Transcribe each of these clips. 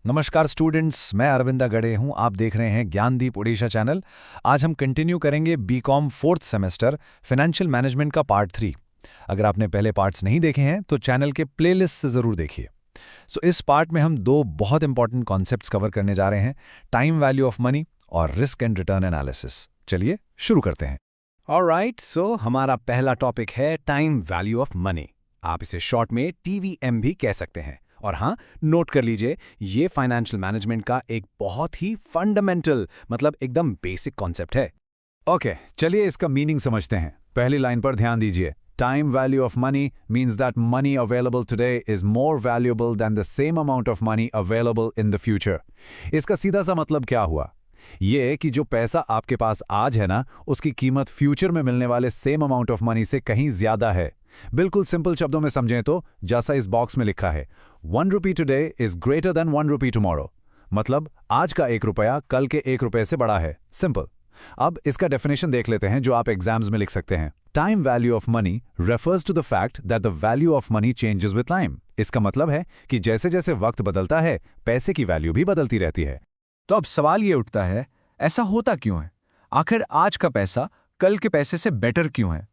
नमस्कार स्टूडेंट्स, मैं अरविंदा गड़े हूं। आप देख रहे हैं ज्ञानदीप उड़ीसा चैनल। आज हम कंटिन्यू करेंगे B Com fourth semester financial management का पार्ट 3। अगर आपने पहले पार्ट्स नहीं देखे हैं तो चैनल के प्लेलिस्ट से ज़रूर देखिए। इस पार्ट में हम दो बहुत इंपॉर्टेंट कॉन्सेप्ट्स कवर करने जा रहे हैं, टाइम वैल्यू ऑफ मनी और रिस्क एंड रिटर्न एनालिसिस। चलिए शुरू करते हैं। ऑलराइट, सो हमारा पहला टॉपिक है टाइम वैल्यू ऑफ मनी। आप इसे शॉर्ट में TVM भी कह सकते हैं। और हाँ, नोट कर लीजिए, ये फाइनेंशियल मैनेजमेंट का एक बहुत ही फंडामेंटल मतलब एकदम बेसिक कॉन्सेप्ट है। ओके, चलिए इसका मीनिंग समझते हैं। पहली लाइन पर ध्यान दीजिए। Time value of money means that money available today is more valuable then the same amount of money available in the future. इसका सीधा सा मतलब क्या हुआ? ये कि जो पैसा आपके पास आज है ना, उसकी कीमत फ्यूचर में मिलने वाले सेम अमाउंट ऑफ मनी से कहीं ज्यादा है। बिल्कुल सिंपल शब्दों में समझें तो जैसा इस बॉक्स में लिखा है, 1 rupee today is greater than 1 rupee tomorrow. मतलब आज का 1 रुपया कल के 1 रुपये से बड़ा है। सिंपल। अब इसका डेफिनेशन देख लेते हैं जो आप एग्जाम्स में लिख सकते हैं। Time value of money refers to the fact that the value of money changes with time. इसका मतलब है कि जैसे जैसे वक्त बदलता है, पैसे की वैल्यू भी बदलती रहती है। तो अब सवाल ये उठता है, ऐसा होता क्यों है? आखिर आज का पैसा कल के पैसे से बेटर क्यों है?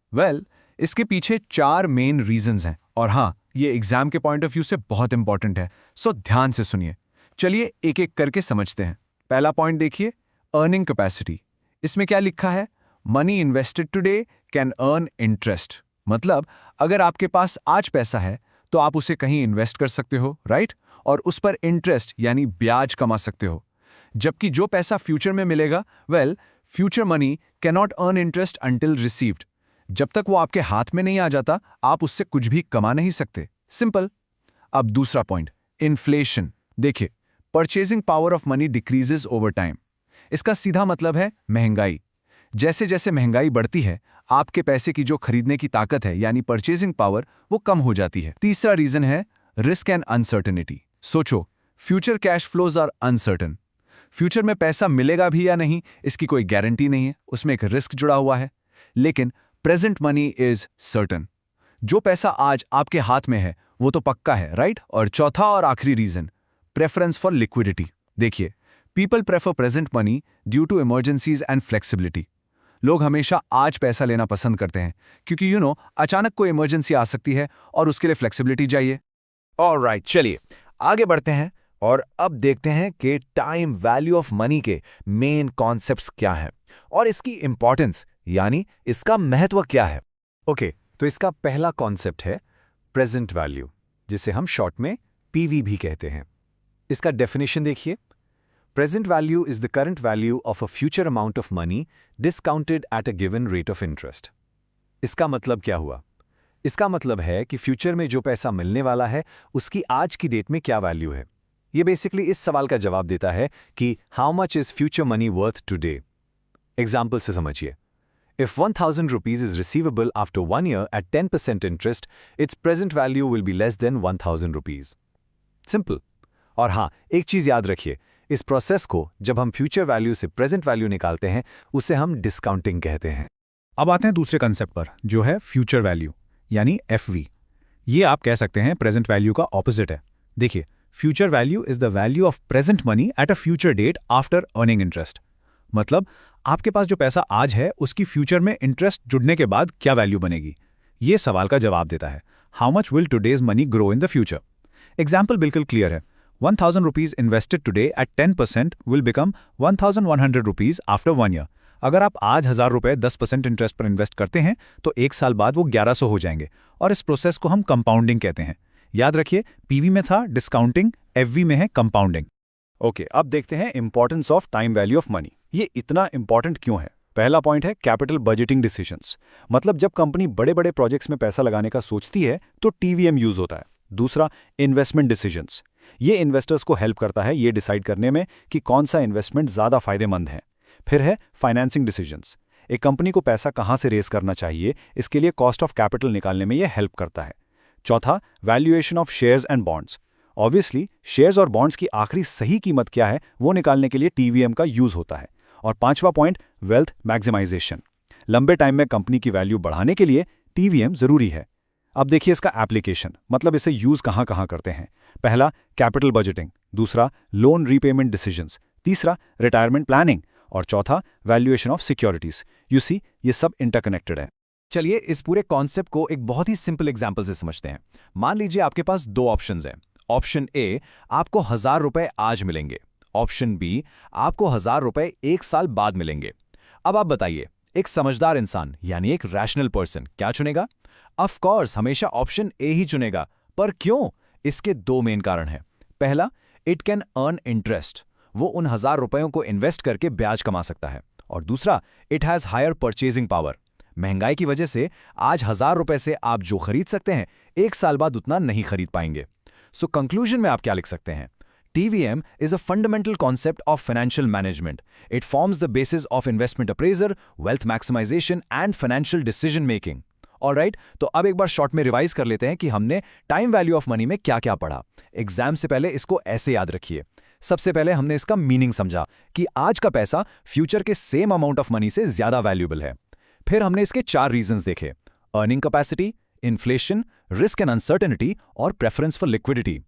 इसके पीछे 4 मेन रीजंस हैं। और हाँ, ये एग्जाम के पॉइंट ऑफ व्यू से बहुत इंपॉर्टेंट है, सो ध्यान से सुनिए। चलिए एक एक करके समझते हैं। पहला पॉइंट देखिए, अर्निंग कैपेसिटी। इसमें क्या लिखा है? Money invested today can earn interest. मतलब अगर आपके पास आज पैसा है तो आप उसे कहीं इन्वेस्ट कर सकते हो, राइट? और उस पर इंटरेस्ट यानी ब्याज कमा सकते हो। जबकि जो पैसा फ्यूचर में मिलेगा, future money can not earn interest until received. जब तक वो आपके हाथ में नहीं आ जाता, आप उससे कुछ भी कमा नहीं सकते। सिंपल। अब दूसरा पॉइंट, इन्फ्लेशन। देखिए, purchasing power of money decreases over time. इसका सीधा मतलब है महंगाई। जैसे जैसे महंगाई बढ़ती है, आपके पैसे की जो खरीदने की ताकत है यानी परचेजिंग पावर, वो कम हो जाती है। तीसरा रीजन है रिस्क एंड अनसर्टेनिटी। सोचो, future cash flows are uncertain. Future में पैसा मिलेगा भी या नहीं, इसकी कोई गारंटी नहीं है, उसमें एक रिस्क जुड़ा हुआ है। लेकिन प्रेजेंट मनी इज सर्टन। जो पैसा आज आपके हाथ में है वो तो पक्का है, राइट? और चौथा और आखिरी रीजन, प्रेफरेंस फॉर लिक्विडिटी। देखिए, people prefer present money due to emergencies and flexibility. लोग हमेशा आज पैसा लेना पसंद करते हैं क्योंकि अचानक कोई इमरजेंसी आ सकती है और उसके लिए फ्लेक्सिबिलिटी चाहिए। ऑलराइट, चलिए आगे बढ़ते हैं और अब देखते हैं कि टाइम वैल्यू ऑफ मनी के मेन कॉन्सेप्ट्स क्या हैं और इसकी इंपॉर्टेंस यानी इसका महत्व क्या है। ओके, तो इसका पहला कॉन्सेप्ट है प्रेजेंट वैल्यू, जिसे हम शॉर्ट में PV भी कहते हैं। इसका डेफिनेशन देखिए। Present value is the current value of a future amount of money discounted at a given rate of interest. इसका मतलब क्या हुआ? इसका मतलब है कि फ्यूचर में जो पैसा मिलने वाला है उसकी आज की डेट में क्या वैल्यू है। ये बेसिकली इस सवाल का जवाब देता है कि how much is future money worth today. Example से समझिए। If 1,000 rupees is receivable after 1 year at 10% interest, its present value will be less than 1,000 rupees. Simple. और हाँ, एक चीज याद रखिए, इस प्रोसेस को जब हम फ्यूचर वैल्यू से प्रेजेंट वैल्यू निकालते हैं उसे हम डिस्काउंटिंग कहते हैं। अब आते हैं दूसरे कंसेप्ट पर, जो है फ्यूचर वैल्यू यानी FV। ये आप कह सकते हैं प्रेजेंट वैल्यू का ऑपोजिट है। देखिए, future value is the value of present money at a future date after earning interest. मतलब आपके पास जो पैसा आज है उसकी फ्यूचर में इंटरेस्ट जुड़ने के बाद क्या वैल्यू बनेगी, ये सवाल का जवाब देता है। How much will today's money grow in the future. Example बिल्कुल क्लियर है। 1,000 rupees invested today at 10% will become 1,100 rupees after 1 year. अगर आप आज 1,000 रुपये 10% इंटरेस्ट पर इन्वेस्ट करते हैं तो 1 साल बाद वो 1,100 हो जाएंगे और इस प्रोसेस को हम कंपाउंडिंग कहते हैं। याद रखिए, PV में था डिस्काउंटिंग, FV में है कंपाउंडिंग। ओके, अब देखते हैं importance of time value of money. ये इतना इंपॉर्टेंट क्यों है? पहला पॉइंट है कैपिटल बजटिंग डिसीजंस। मतलब जब कंपनी बड़े बड़े प्रोजेक्ट्स में पैसा लगाने का सोचती है तो TVM यूज होता है। दूसरा, इन्वेस्टमेंट डिसीजंस। ये इन्वेस्टर्स को हेल्प करता है ये डिसाइड करने में कि कौन सा इन्वेस्टमेंट ज्यादा फायदेमंद है। फिर है फाइनेंसिंग डिसीजंस। एक कंपनी को पैसा कहां से रेज करना चाहिए, इसके लिए कॉस्ट ऑफ कैपिटल निकालने में यह हेल्प करता है। चौथा, valuation of shares and bonds. Obviously shares और बॉन्ड्स की आखिरी सही कीमत क्या है वो निकालने के लिए TVM का यूज होता है। और पांचवा पॉइंट, वेल्थ मैक्सिमाइजेशन। लंबे टाइम में कंपनी की वैल्यू बढ़ाने के लिए TVM जरूरी है। अब देखिए इसका एप्लीकेशन, मतलब इसे यूज कहाँ कहाँ करते हैं। पहला, कैपिटल बजटिंग, दूसरा लोन रीपेमेंट डिसीजंस, तीसरा रिटायरमेंट प्लानिंग और चौथा valuation of securities. You see, ये सब इंटरकनेक्टेड है। चलिए इस पूरे कॉन्सेप्ट को एक बहुत ही सिंपल एग्जाम्पल से समझते हैं। मान लीजिए आपके पास दो ऑप्शंस हैं। ऑप्शन ए, आपको 1000 रुपए आज मिलेंगे। ऑप्शन बी, आपको 1000 रुपए 1 साल बाद मिलेंगे। अब आप बताइए, एक समझदार इंसान यानी एक रैशनल पर्सन क्या चुनेगा? ऑफ कोर्स हमेशा ऑप्शन ए ही चुनेगा। पर क्यों? इसके दो मेन कारण हैं। पहला, इट कैन अर्न इंटरेस्ट, वो उन 1000 रुपयों को इन्वेस्ट करके ब्याज कमा सकता है। और दूसरा, it has higher purchasing power, महंगाई की वजह से आज 1000 रुपए से आप जो खरीद सकते हैं 1 साल बाद उतना नहीं खरीद पाएंगे। सो कंक्लूजन में आप क्या लिख सकते हैं? TVM is a fundamental concept of financial management. It forms the basis of investment appraiser, wealth maximization and financial decision making. Alright, तो अब एक बार शॉर्ट में रिवाइज कर लेते हैं कि हमने टाइम वैल्यू ऑफ मनी में क्या क्या पढ़ा। एग्जाम से पहले इसको ऐसे याद रखिए। सबसे पहले हमने इसका मीनिंग समझा कि आज का पैसा फ्यूचर के सेम अमाउंट ऑफ मनी से ज्यादा वैल्यूएबल है। फिर हमने इसके 4 रीजंस देखे: earning capacity, inflation, risk and uncertainty और प्रेफरेंस फॉर लिक्विडिटी।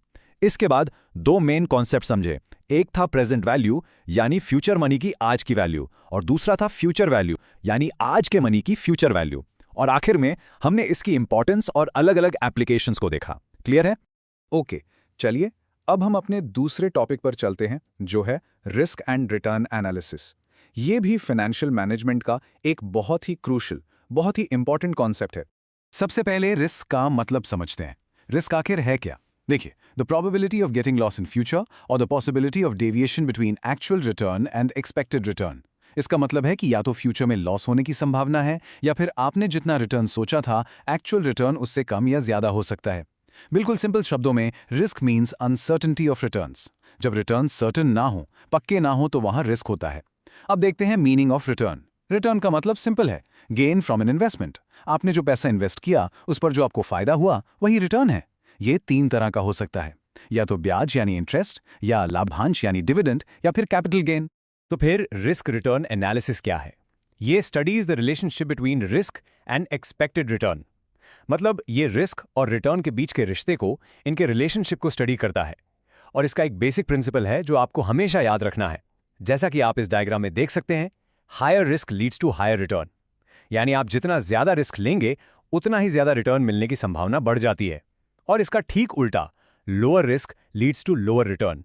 इसके बाद 2 मेन कॉन्सेप्ट समझे। एक था प्रेजेंट वैल्यू यानी फ्यूचर मनी की आज की वैल्यू, और दूसरा था फ्यूचर वैल्यू यानी आज के मनी की फ्यूचर वैल्यू। और आखिर में हमने इसकी इंपॉर्टेंस और अलग अलग एप्लीकेशंस को देखा। क्लियर है? ओके, चलिए अब हम अपने दूसरे टॉपिक पर चलते हैं, जो है रिस्क एंड रिटर्न एनालिसिस। ये भी फाइनेंशियल मैनेजमेंट का एक बहुत ही क्रूशल, बहुत ही इंपॉर्टेंट कॉन्सेप्ट है। सबसे पहले रिस्क का मतलब समझते हैं। रिस्क आखिर है क्या? देखिए, the probability of getting loss in future और the possibility of deviation between actual return and expected return. इसका मतलब है कि या तो फ्यूचर में लॉस होने की संभावना है, या फिर आपने जितना रिटर्न सोचा था एक्चुअल रिटर्न उससे कम या ज्यादा हो सकता है। बिल्कुल सिंपल शब्दों में, risk means uncertainty of returns. जब रिटर्न सर्टेन ना हो, पक्के ना हो, तो वहां रिस्क होता है। अब देखते हैं मीनिंग ऑफ रिटर्न। रिटर्न का मतलब सिंपल है, गेन फ्रॉम एन इन्वेस्टमेंट। आपने जो पैसा इन्वेस्ट किया उस पर जो आपको फायदा हुआ वही रिटर्न है। ये 3 तरह का हो सकता है, या तो ब्याज यानी इंटरेस्ट, या लाभांश यानी डिविडेंड, या फिर कैपिटल गेन। तो फिर रिस्क रिटर्न एनालिसिस क्या है? ये studies the relationship between risk and expected return. मतलब ये रिस्क और रिटर्न के बीच के रिश्ते को, इनके रिलेशनशिप को स्टडी करता है। और इसका एक बेसिक प्रिंसिपल है जो आपको हमेशा याद रखना है। जैसा कि आप इस डायग्राम में देख सकते हैं, higher risk leads to higher return. यानी आप जितना ज्यादा रिस्क लेंगे उतना ही ज्यादा रिटर्न मिलने की संभावना बढ़ जाती है। और इसका ठीक उल्टा, lower risk leads to lower return.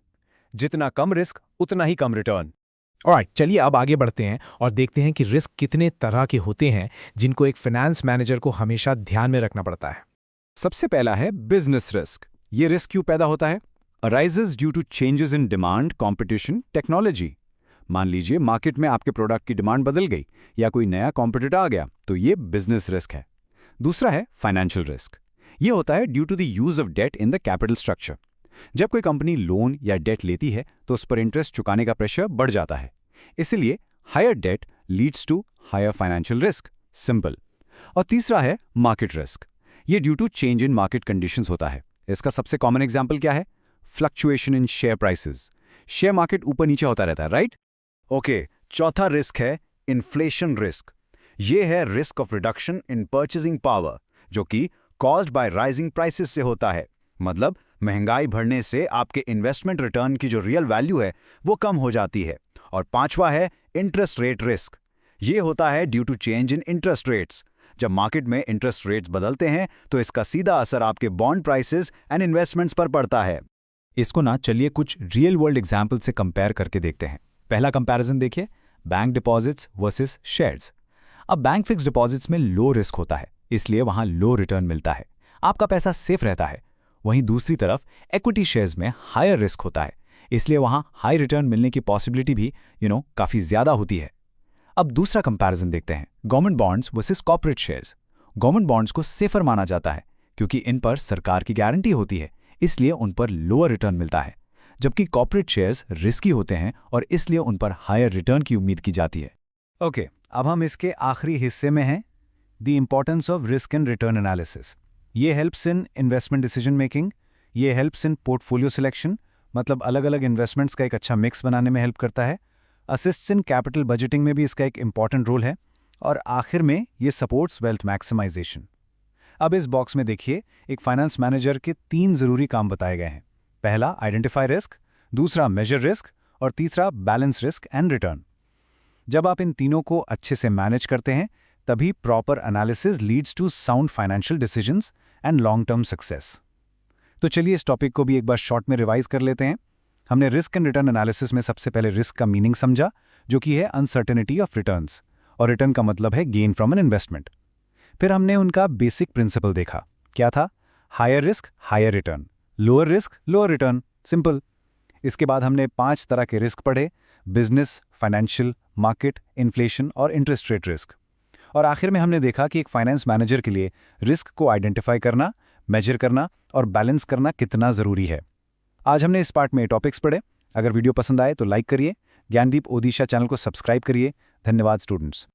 जितना कम रिस्क उतना ही कम रिटर्न। ऑलराइट, चलिए अब आगे बढ़ते हैं और देखते हैं कि रिस्क कितने तरह के होते हैं जिनको एक फाइनेंस मैनेजर को हमेशा ध्यान में रखना पड़ता है। सबसे पहला है बिजनेस रिस्क। ये रिस्क क्यों पैदा होता है? Arises due to changes in demand, competition, technology. मान लीजिए मार्केट में आपके प्रोडक्ट की डिमांड बदल गई या कोई नया कॉम्पिटिटर आ गया, तो ये बिजनेस रिस्क है। दूसरा है फाइनेंशियल रिस्क। ये होता है due to the use of debt in the capital structure. जब कोई कंपनी लोन या डेट लेती है तो उस पर इंटरेस्ट चुकाने का प्रेशर बढ़ जाता है। इसलिए higher debt leads to higher financial risk. Simple. और तीसरा है मार्केट रिस्क। ये due to change in market conditions होता है। इसका सबसे कॉमन एग्जांपल क्या है? Fluctuation in share prices. Share market ऊपर नीचे होता रहता है, राइट? ओके, चौथा रिस्क है इन्फ्लेशन रिस्क। ये है risk of reduction in purchasing power, जो कि कॉज्ड बाय राइजिंग प्राइसेस से होता है। मतलब महंगाई बढ़ने से आपके इन्वेस्टमेंट रिटर्न की जो रियल वैल्यू है वो कम हो जाती है। और पांचवा है इंटरेस्ट रेट रिस्क। ये होता है due to change in interest rates. जब मार्केट में इंटरेस्ट रेट्स बदलते हैं तो इसका सीधा असर आपके बॉन्ड प्राइसेस एंड इन्वेस्टमेंट्स पर पड़ता है। इसको ना चलिए कुछ रियल वर्ल्ड एग्जाम्पल से कंपेयर करके देखते हैं। पहला कंपैरिजन देखिए, बैंक डिपॉजिट्स वर्सेस शेयर्स। अब बैंक फिक्स डिपॉजिट्स में लो रिस्क होता है, इसलिए वहां लो रिटर्न मिलता है, आपका पैसा सेफ रहता है। वहीं दूसरी तरफ एक्विटी शेयर्स में हायर रिस्क होता है, इसलिए वहां हाई रिटर्न मिलने की पॉसिबिलिटी भी काफी ज्यादा होती है। अब दूसरा कंपैरिजन देखते हैं, government bonds versus corporate shares. Government bonds को सेफर माना जाता है क्योंकि इन पर सरकार की गारंटी होती है, इसलिए उन पर लोअर रिटर्न मिलता है। जबकि कॉर्पोरेट शेयर्स रिस्की होते हैं और इसलिए उन पर हायर रिटर्न की उम्मीद की जाती है। ओके, अब हम इसके आखिरी हिस्से में हैं, the importance of risk and return analysis. ये helps in investment decision making, ये हेल्प्स इन पोर्टफोलियो सिलेक्शन, मतलब अलग अलग इन्वेस्टमेंट्स का एक अच्छा मिक्स बनाने में हेल्प करता है। असिस्ट्स इन कैपिटल बजटिंग में भी इसका एक इंपॉर्टेंट रोल है। और आखिर में ये सपोर्ट्स वेल्थ मैक्सिमाइजेशन। अब इस बॉक्स में देखिए, एक फाइनेंस मैनेजर के 3 ज़रूरी काम बताए गए हैं। पहला, आइडेंटिफाई रिस्क, दूसरा, मेजर रिस्क, और तीसरा, बैलेंस रिस्क एंड रिटर्न। जब आप इन तीनों को अच्छे से मैनेज करते हैं, तभी proper analysis leads to sound financial decisions and long term success. तो चलिए इस टॉपिक को भी एक बार शॉर्ट में रिवाइज कर लेते हैं। हमने रिस्क एंड रिटर्न एनालिसिस में सबसे पहले रिस्क का मीनिंग समझा, जो कि है अनसर्टेनिटी ऑफ रिटर्न्स, और रिटर्न का मतलब है गेन फ्रॉम एन इन्वेस्टमेंट। फिर हमने उनका बेसिक प्रिंसिपल देखा। क्या था? Higher risk higher return, lower risk lower return, simple. इसके बाद हमने 5 तरह के रिस्क पढ़े: बिजनेस, फाइनेंशियल, मार्केट, इन्फ्लेशन और इंटरेस्ट रेट रिस्क। और आखिर में हमने देखा कि एक फाइनेंस मैनेजर के लिए रिस्क को आइडेंटिफाई करना, मेजर करना और बैलेंस करना कितना ज़रूरी है। आज हमने इस पार्ट में टॉपिक्स पढ़े। अगर वीडियो पसंद आए तो लाइक करिए, ज्ञानदीप ओडिशा चैनल को सब्सक्राइब करिए। धन्यवाद स्टूडेंट्स।